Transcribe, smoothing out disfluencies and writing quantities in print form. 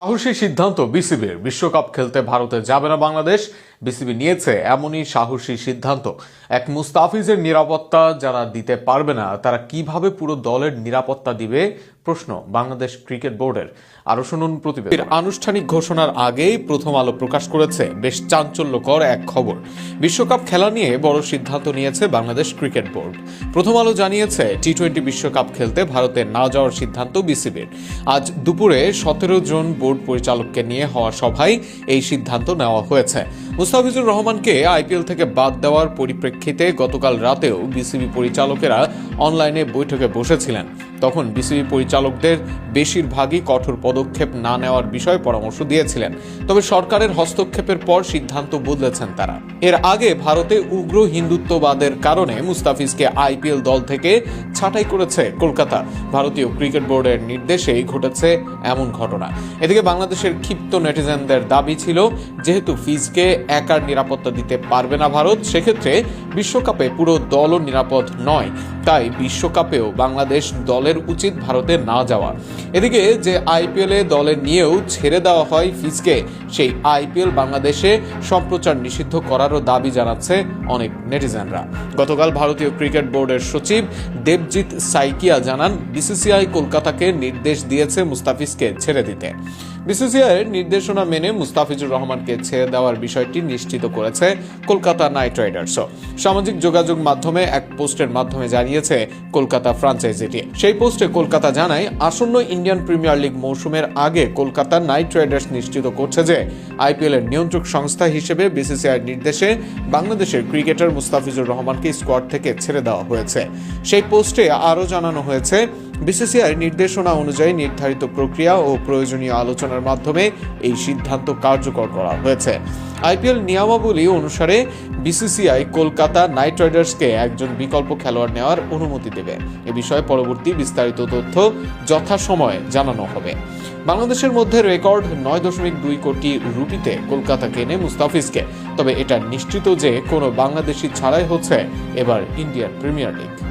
সাহসী সিদ্ধান্ত বিসিবির। বিশ্বকাপ খেলতে ভারতে যাবে না বাংলাদেশ। বিসিবি নিয়েছে এমনই সাহসী সিদ্ধান্ত। এক মুস্তাফিজের নিরাপত্তা যারা দিতে পারবে না তারা কিভাবে পুরো দলের নিরাপত্তা দিবে, প্রশ্ন বাংলাদেশ ক্রিকেট বোর্ডের। আরো শুনুন প্রতিবেদন। আনুষ্ঠানিক ঘোষণার আগেই প্রথম আলো প্রকাশ করেছে বেশ চাঞ্চল্যকর এক খবর। বিশ্বকাপ খেলা নিয়ে বড় সিদ্ধান্ত নিয়েছে বাংলাদেশ ক্রিকেট বোর্ড। প্রথম আলো জানিয়েছে টি-20 বিশ্বকাপ খেলতে ভারতে না যাওয়ার সিদ্ধান্ত বিসিবির। আজ দুপুরে 17 জন বোর্ড পরিচালককে নিয়ে হওয়া সভায় এই সিদ্ধান্ত নেওয়া হয়েছে। মুস্তাফিজুর রহমানকে আইপিএল থেকে বাদ দেওয়ার পরিপ্রেক্ষিতে গতকাল রাতেও বিসিবি পরিচালকেরা অনলাইনে বৈঠকে বসেছিলেন। তখন বিসিবি পরিচালকদের বেশিরভাগই কঠোর পদক্ষেপ না নেওয়ার বিষয়ে পরামর্শ দিয়েছিলেন। তবে সরকারের হস্তক্ষেপের পর সিদ্ধান্ত বদলেছেন তারা। এর আগে ভারতে উগ্র হিন্দুত্ববাদের কারণে মুস্তাফিজকে আইপিএল দল থেকে ছাঁটাই করেছে কলকাতা। ভারতীয় ক্রিকেট বোর্ডের নির্দেশেই ঘটেছে এমন ঘটনা। এদিকে বাংলাদেশের ক্ষিপ্ত নেটিজেনদের দাবি ছিল, যেহেতু ফিজকে একার নিরাপত্তা দিতে পারবে না ভারত, সেক্ষেত্রে বিশ্বকাপে পুরো দলও নিরাপদ নয়। তাই বিশ্বকাপেও বাংলাদেশ দলের উচিত ভারতে না যাওয়া। এদিকে যে আইপিএলে দলে নিয়েও ছেড়ে দেওয়া হয় ফিজকে, সেই আইপিএল বাংলাদেশে সম্প্রচার নিষিদ্ধ করারও দাবি জানাচ্ছে অনেক নেটিজেনরা। গতকাল ভারতীয় ক্রিকেট বোর্ডের সচিব দেবজিৎ সাইকিয়া জানান, বিসিসিআই কলকাতাকে নির্দেশ দিয়েছে মুস্তাফিজকে ছেড়ে দিতে। বিসিসিআইয়ের নির্দেশনা মেনে মুস্তাফিজুর রহমানকে ছেড়ে দেওয়ার বিষয়টি নিশ্চিত করেছে কলকাতা নাইট রাইডার্সও। সামাজিক যোগাযোগ মাধ্যমে এক পোস্টের মাধ্যমে জানিয়েছে কলকাতা ফ্র্যাঞ্চাইজিটি। সেই পোস্টে কলকাতা জানায়, আসন্ন ইন্ডিয়ান প্রিমিয়ার লিগ মৌসুমের আগে কলকাতা নাইট রাইডার্স নিশ্চিত করছে যে আইপিএল এর নিয়ন্ত্রক সংস্থা হিসেবে বিসিসিআইয়ের নির্দেশে বাংলাদেশের ক্রিকেটার মুস্তাফিজুর রহমানকে স্কোয়াড থেকে ছেড়ে দেওয়া হয়েছে। সেই পোস্টে আরও জানানো হয়েছে, বিসিসিআইয়ের নির্দেশনা অনুযায়ী নির্ধারিত প্রক্রিয়া ও প্রয়োজনীয় আলোচনার মাধ্যমে এই সিদ্ধান্ত কার্যকর করা হয়েছে। আইপিএল নিয়মাবলী অনুসারে বিসিসিআই কলকাতা নাইট রাইডার্সকে একজন বিকল্প খেলোয়াড় নেওয়ার অনুমতি দেবে। এ বিষয়ে পরবর্তী বিস্তারিত তথ্য যথাসময়ে জানানো হবে। বাংলাদেশের মধ্যে রেকর্ড 9.2 কোটি রুপিতে কলকাতা কেনে মুস্তাফিজকে। তবে এটা নিশ্চিত যে কোনো বাংলাদেশি ছাড়াই হচ্ছে এবার ইন্ডিয়ান প্রিমিয়ার লিগ।